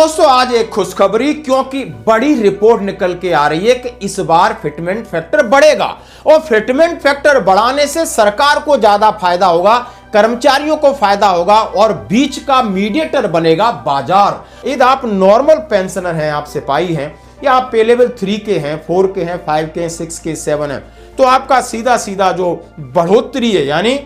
दोस्तों आज एक खुशखबरी, क्योंकि बड़ी रिपोर्ट निकल के आ रही है कि इस बार फिटमेंट फैक्टर बढ़ेगा और फिटमेंट फैक्टर बढ़ाने से सरकार को ज्यादा फायदा होगा, कर्मचारियों को फायदा होगा और बीच का मीडिएटर बनेगा बाजार। यदि आप नॉर्मल पेंशनर हैं, आप सिपाही हैं या आप पे लेवल 3 के हैं, 4 के हैं, 5 के हैं, 6 के, 7 हैं, तो आपका सीधा सीधा जो बढ़ोतरी है यानी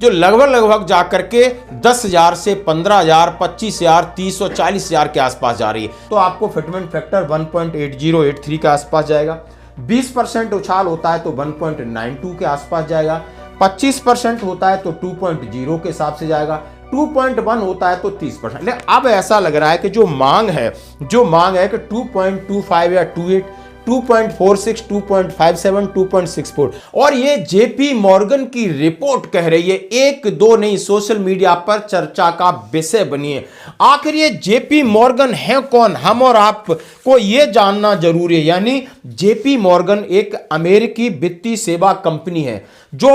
जो लगभग जाकर के 10,000 से 15,000, 25,000, 30 और 40,000 के आसपास जा रही है, तो आपको फिटमेंट फैक्टर 1.8083 के आसपास जाएगा। 20% उछाल होता है तो 1.92 के आसपास जाएगा। 25% होता है तो 2.0 के हिसाब से जाएगा। 2.1 होता है तो 30%। लेकिन अब ऐसा लग रहा है कि जो मांग है कि 2.25 या 28, 2.46, 2.57, 2.64 और ये जेपी मॉर्गन की रिपोर्ट कह रही है, एक दो नहीं, सोशल मीडिया पर चर्चा का विषय बनी है। आखिर ये जेपी मॉर्गन है कौन, हम और आपको ये जानना जरूरी है। यानी जेपी मॉर्गन एक अमेरिकी वित्तीय सेवा कंपनी है जो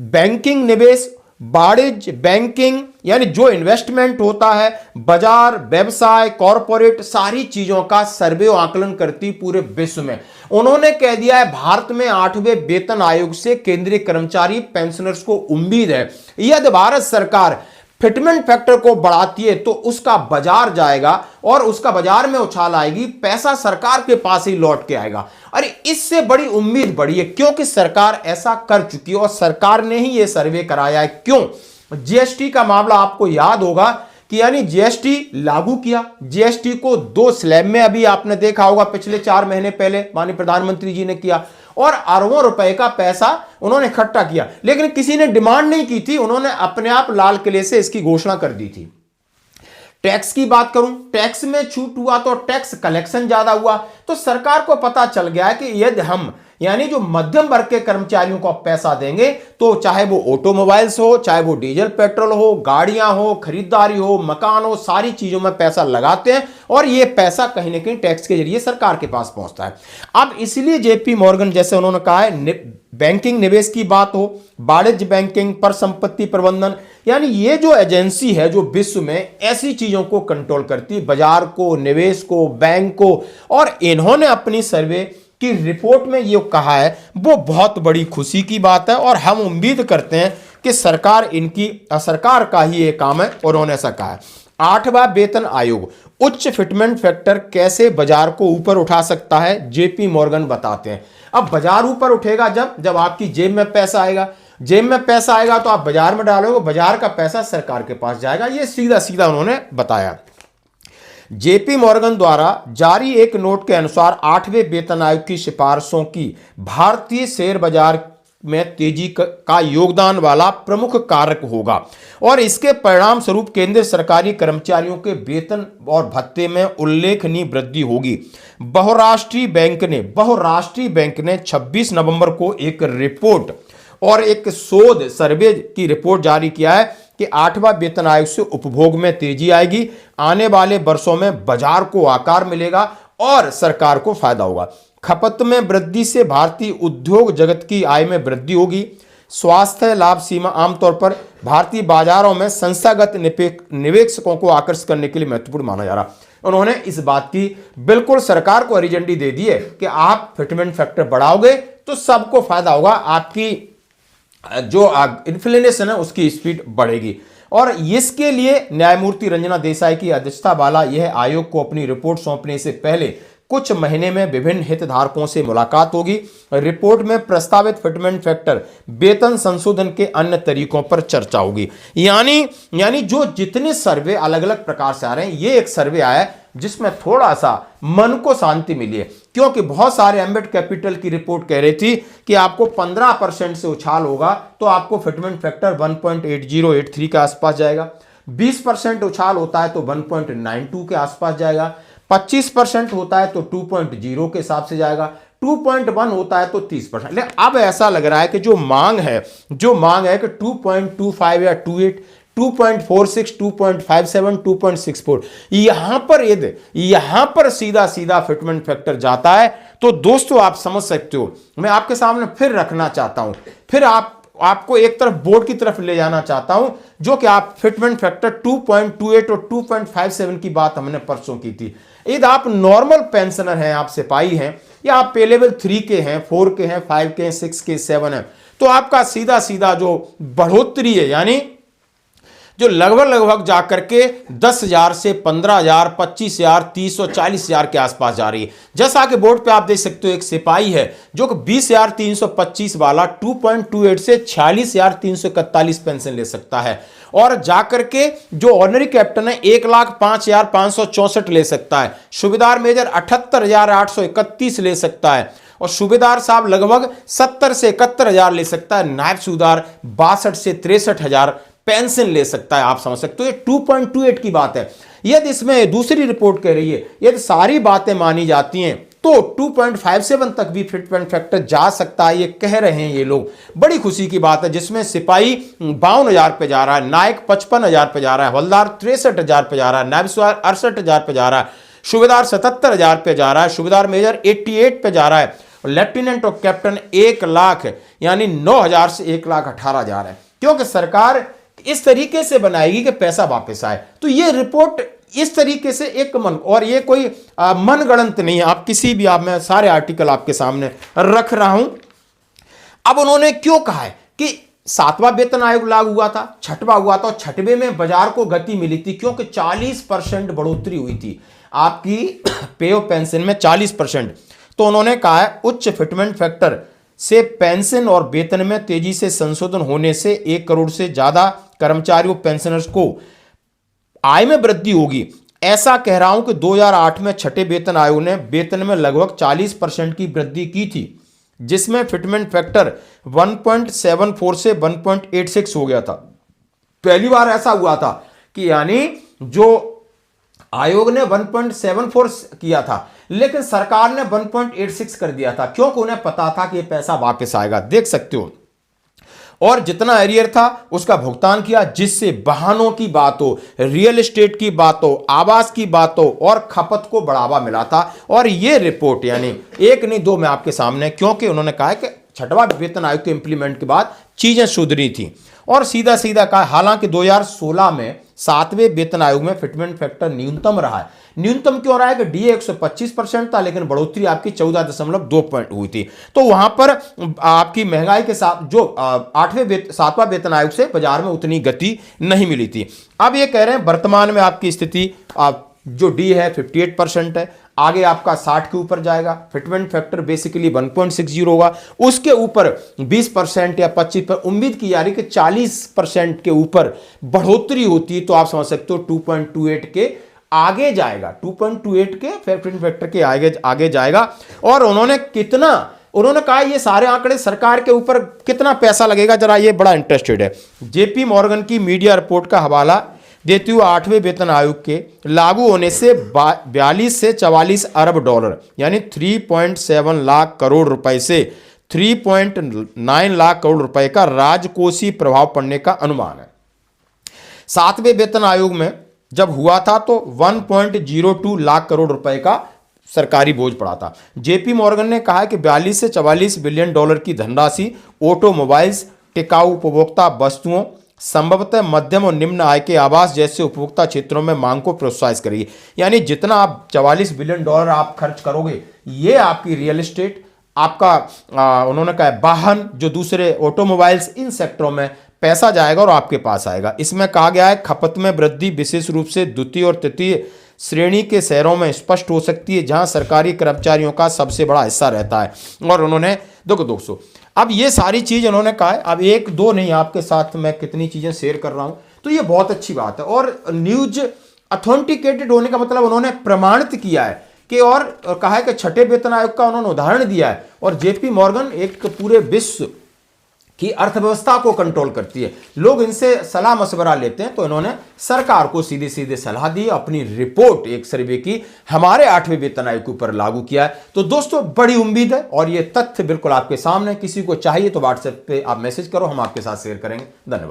बैंकिंग, निवेश, वाणिज्य, बैंकिंग यानी जो इन्वेस्टमेंट होता है, बाजार, व्यवसाय, कॉरपोरेट, सारी चीजों का सर्वे और आकलन करती पूरे विश्व में। उन्होंने कह दिया है भारत में 8वें वेतन आयोग से केंद्रीय कर्मचारी पेंशनर्स को उम्मीद है यदि भारत सरकार फिटमेंट फैक्टर को बढ़ाती है तो उसका बाजार जाएगा और उसका बाजार में उछाल आएगी, पैसा सरकार के पास ही लौट के आएगा। अरे इससे बड़ी उम्मीद बड़ी है क्योंकि सरकार ऐसा कर चुकी है और सरकार ने ही यह सर्वे कराया है। क्यों? जीएसटी का मामला आपको याद होगा कि यानी जीएसटी लागू किया, जीएसटी को 2 स्लैब में अभी आपने देखा होगा, पिछले 4 महीने पहले माननीय प्रधानमंत्री जी ने किया और अरबों रुपए का पैसा उन्होंने इकट्ठा किया, लेकिन किसी ने डिमांड नहीं की थी, उन्होंने अपने आप लाल किले से इसकी घोषणा कर दी थी। टैक्स की बात करूं, टैक्स में छूट हुआ तो टैक्स कलेक्शन ज्यादा हुआ, तो सरकार को पता चल गया कि यदि हम यानी जो मध्यम वर्ग के कर्मचारियों को पैसा देंगे तो चाहे वो ऑटोमोबाइल्स हो, चाहे वो डीजल पेट्रोल हो, गाड़ियां हो, खरीदारी हो, मकान हो, सारी चीजों में पैसा लगाते हैं और ये पैसा कहीं ना कहीं टैक्स के जरिए सरकार के पास पहुंचता है। अब इसलिए जेपी मॉर्गन, जैसे उन्होंने कहा है, बैंकिंग निवेश की बात हो, वाणिज्य बैंकिंग, पर संपत्ति प्रबंधन, यानी ये जो एजेंसी है जो विश्व में ऐसी चीजों को कंट्रोल करती है, बाजार को, निवेश को, बैंक को, और इन्होंने अपनी सर्वे की रिपोर्ट में ये कहा है, वो बहुत बड़ी खुशी की बात है और हम उम्मीद करते हैं कि सरकार का ही ये काम है और उन्होंने ऐसा कहा है। 8वां वेतन आयोग उच्च फिटमेंट फैक्टर कैसे बाजार को ऊपर उठा सकता है, जेपी मॉर्गन बताते हैं। अब बाजार ऊपर उठेगा जब आपकी जेब में पैसा आएगा, जेब में पैसा आएगा तो आप बाजार में डालोगे, बाजार का पैसा सरकार के पास जाएगा। ये सीधा सीधा उन्होंने बताया। जेपी मॉर्गन द्वारा जारी एक नोट के अनुसार 8वें वेतन आयोग की सिफारिशों की भारतीय शेयर बाजार में तेजी का योगदान वाला प्रमुख कारक होगा और इसके परिणाम स्वरूप केंद्रीय सरकारी कर्मचारियों के वेतन और भत्ते में उल्लेखनीय वृद्धि होगी। बहुराष्ट्रीय बैंक ने 26 नवंबर को एक रिपोर्ट और एक शोध सर्वे की रिपोर्ट जारी किया है कि 8वां वेतन आयोग से उपभोग में तेजी आएगी, आने वाले वर्षों में बाजार को आकार मिलेगा और सरकार को फायदा होगा। खपत में वृद्धि से भारतीय उद्योग जगत की आय में वृद्धि होगी। स्वास्थ्य लाभ सीमा आमतौर पर भारतीय बाजारों में संस्थागत निवेशकों को आकर्षित करने के लिए महत्वपूर्ण माना जा रहा। उन्होंने इस बात की बिल्कुल सरकार को हरी झंडी दे दी है कि आप फिटमेंट फैक्टर बढ़ाओगे तो सबको फायदा होगा, आपकी जो इन्फ्लेशन है उसकी स्पीड बढ़ेगी। और इसके लिए न्यायमूर्ति रंजना देसाई की अध्यक्षता वाला यह आयोग को अपनी रिपोर्ट सौंपने से पहले कुछ महीने में विभिन्न हितधारकों से मुलाकात होगी। रिपोर्ट में प्रस्तावित फिटमेंट फैक्टर, वेतन संशोधन के अन्य तरीकों पर चर्चा होगी। यानी जो जितने सर्वे अलग अलग प्रकार से आ रहे हैं, ये एक सर्वे आया है जिसमें थोड़ा सा मन को शांति मिली है, क्योंकि बहुत सारे एम्बेड कैपिटल की रिपोर्ट कह रही थी कि आपको 15% से उछाल होगा तो आपको फिटमेंट फैक्टर 1.8083 के आसपास जाएगा। 20% उछाल होता है तो 1.92 के आसपास जाएगा। 25% होता है तो 2.0 के हिसाब से जाएगा। 2.1 होता है तो 30%। लेकिन अब ऐसा लग रहा है कि जो मांग है कि 2.25 या 28, 2.46, 2.57, 2.64, यहां पर सीधा सीधा फिटमेंट फैक्टर जाता है। तो दोस्तों आप समझ सकते हो, मैं आपके सामने फिर रखना चाहता हूं, फिर आप आपको एक तरफ बोर्ड की तरफ ले जाना चाहता हूं, जो कि आप फिटमेंट फैक्टर 2.28 और 2.57 की बात हमने परसों की थी। यदि आप नॉर्मल पेंशनर हैं, आप सिपाही हैं, या आप पे लेवल 3 के हैं, 4 के हैं, 5 के हैं, 6 के, 7 हैं, तो आपका सीधा सीधा जो बढ़ोतरी है, यानी जो लगभग जाकर के 10,000 से 15,000, 25,000, 30 और 40,000 के आसपास जा रही है। जैसा कि बोर्ड पे आप देख सकते हो, एक सिपाही है जो कि 20,325 वाला 2.28 से 46,341 पेंशन ले सकता है, और जाकर के जो ऑर्डिनरी कैप्टन है 1,05,564 ले सकता है, सूबेदार मेजर 78,831 ले सकता है, और सूबेदार साहब लगभग 70 से 71,000 ले सकता है, नायब सूबेदार 62 से 63,000 पेंशन ले सकता है। आप समझ सकते हो, ये 2.28 की बात है। यदि इसमें दूसरी रिपोर्ट कह रही है, यदि सारी बातें मानी जाती हैं तो 2.57 तक भी फिटमेंट फैक्टर जा सकता है, ये कह रहे हैं ये लोग। बड़ी खुशी की बात है, जिसमें सिपाही 52,000 पे जा रहा है, नायक 55,000 पे जा रहा है, हवलदार 63,000 पे जा रहा है, नायब सूबेदार 68,000 पे जा रहा है, सूबेदार 77,000 पे जा रहा है, सूबेदार मेजर 88 पे जा रहा है, लेफ्टिनेंट और कैप्टन 1 लाख यानी 9,000 से 1,18,000 है। क्योंकि सरकार इस तरीके से बनाएगी कि पैसा वापस आए। तो ये रिपोर्ट इस तरीके से एक मन, और ये कोई मनगढ़ंत नहीं है, आप किसी भी, आप मैं सारे आर्टिकल आपके सामने रख रहा हूं। अब उन्होंने क्यों कहा है कि 7वां वेतन आयोग लागू हुआ था, 6वां हुआ था, और 6वें में बाजार को गति मिली थी, क्योंकि 40% बढ़ोतरी हुई थी आपकी पे और पेंशन में, 40%। तो उन्होंने कहा है उच्च फिटमेंट फैक्टर से पेंशन और वेतन में तेजी से संशोधन होने से 1 करोड़ से ज्यादा कर्मचारियों पेंशनर्स को आय में वृद्धि होगी। ऐसा कह रहा हूं कि 2008 में 6ठे वेतन आयोग ने वेतन में लगभग 40% की वृद्धि की थी, जिसमें फिटमेंट फैक्टर 1.74 से 1.86 हो गया था। पहली बार ऐसा हुआ था कि यानी जो आयोग ने 1.74 किया था, लेकिन सरकार ने 1.86 कर दिया था, क्योंकि उन्हें पता था कि ये पैसा वापस आएगा। देख सकते हो, और जितना एरियर था उसका भुगतान किया, जिससे वाहनों की बात हो, रियल एस्टेट की बात हो, आवास की बात हो, और खपत को बढ़ावा मिला था। और ये रिपोर्ट यानी एक नहीं दो मैं आपके सामने, क्योंकि उन्होंने कहा है कि 6वां वेतन आयोग के इंप्लीमेंट के बाद चीजें सुधरी थी, और सीधा सीधा कहा। हालांकि 2016 में 7वें वेतन आयोग में फिटमेंट फैक्टर न्यूनतम रहा है। न्यूनतम क्यों रहा है कि डीए 125% था, लेकिन बढ़ोतरी आपकी 14.2 पॉइंट हुई थी। तो वहां पर आपकी महंगाई के साथ जो 7वां वेतन आयोग से बाजार में उतनी गति नहीं मिली थी। अब ये कह रहे हैं वर्तमान में आपकी स्थिति जो डी है 58% है, आगे आपका 60 के ऊपर जाएगा। फिटमेंट फैक्टर बेसिकली 1.60 होगा, उसके ऊपर 20% या 25%, उम्मीद की जा रही कि 40% के ऊपर बढ़ोतरी होती है, तो आप समझ सकते हो 2.28 के आगे जाएगा, 2.28 के फिटमेंट फैक्टर के आगे जाएगा। और उन्होंने कहा ये सारे आंकड़े सरकार के ऊपर कितना पैसा लगेगा, जरा ये बड़ा इंटरेस्टेड है। जेपी मॉर्गन की मीडिया रिपोर्ट का हवाला देते हुए 8वें वेतन आयोग के लागू होने से 42 से 44 अरब डॉलर यानी 3.7 लाख करोड़ रुपए से 3.9 लाख करोड़ रुपए का राजकोषीय प्रभाव पड़ने का अनुमान है। 7वें वेतन आयोग में जब हुआ था तो 1.02 लाख करोड़ रुपए का सरकारी बोझ पड़ा था। जेपी मॉर्गन ने कहा कि 42 से 44 बिलियन डॉलर की धनराशि ऑटोमोबाइल्स, टिकाऊ उपभोक्ता वस्तुओं, संभवतः मध्यम और निम्न आय के आवास जैसे उपभोक्ता क्षेत्रों में मांग को प्रोत्साहित करेगी। यानी जितना आप 44 बिलियन डॉलर आप खर्च करोगे, ये आपकी रियल एस्टेट, आपका उन्होंने कहा वाहन, जो दूसरे ऑटोमोबाइल्स, इन सेक्टरों में पैसा जाएगा और आपके पास आएगा। इसमें कहा गया है खपत में वृद्धि विशेष रूप से द्वितीय और तृतीय श्रेणी के शहरों में स्पष्ट हो सकती है, जहां सरकारी कर्मचारियों का सबसे बड़ा हिस्सा रहता है। और उन्होंने देखो दोस्तों, अब ये सारी चीज उन्होंने कहा है, अब एक दो नहीं, आपके साथ मैं कितनी चीजें शेयर कर रहा हूं, तो ये बहुत अच्छी बात है। और न्यूज अथेंटिकेटेड होने का मतलब उन्होंने प्रमाणित किया है कि, और कहा है कि 6ठे वेतन आयोग का उन्होंने उदाहरण दिया है। और जेपी मॉर्गन एक पूरे विश्व की अर्थव्यवस्था को कंट्रोल करती है, लोग इनसे सलाह मशवरा लेते हैं, तो इन्होंने सरकार को सीधे सीधे सलाह दी, अपनी रिपोर्ट एक सर्वे की हमारे 8वें वेतन आयोग के ऊपर लागू किया है। तो दोस्तों बड़ी उम्मीद है, और ये तथ्य बिल्कुल आपके सामने, किसी को चाहिए तो व्हाट्सएप पे आप मैसेज करो, हम आपके साथ शेयर करेंगे। धन्यवाद।